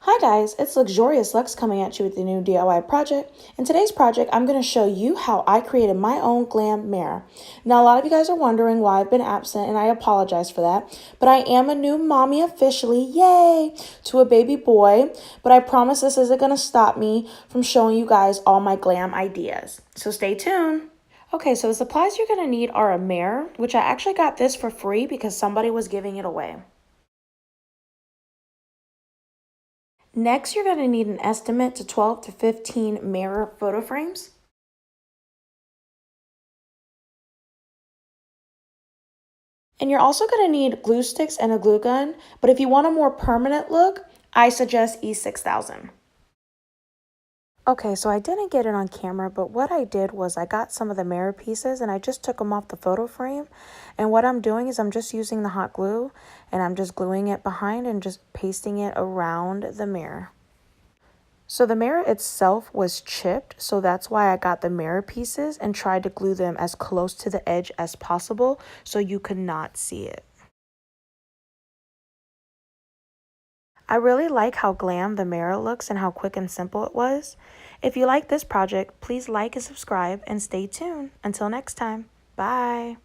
Hi guys, it's Luxurious Lux coming at you with a new DIY project. In today's project, I'm going to show you how I created my own glam mirror. Now, a lot of you guys are wondering why I've been absent, and I apologize for that. But I am a new mommy officially, yay, to a baby boy. But I promise this isn't going to stop me from showing you guys all my glam ideas. So stay tuned. Okay, so the supplies you're going to need are a mirror, which I actually got this for free because somebody was giving it away. Next, you're going to need an estimate to 12 to 15 mirror photo frames. And you're also going to need glue sticks and a glue gun, but if you want a more permanent look, I suggest E6000. Okay, so I didn't get it on camera, but what I did was I got some of the mirror pieces and I just took them off the photo frame. And what I'm doing is I'm just using the hot glue and I'm just gluing it behind and just pasting it around the mirror. So the mirror itself was chipped, so that's why I got the mirror pieces and tried to glue them as close to the edge as possible so you could not see it. I really like how glam the mirror looks and how quick and simple it was. If you like this project, please like and subscribe and stay tuned. Until next time, bye.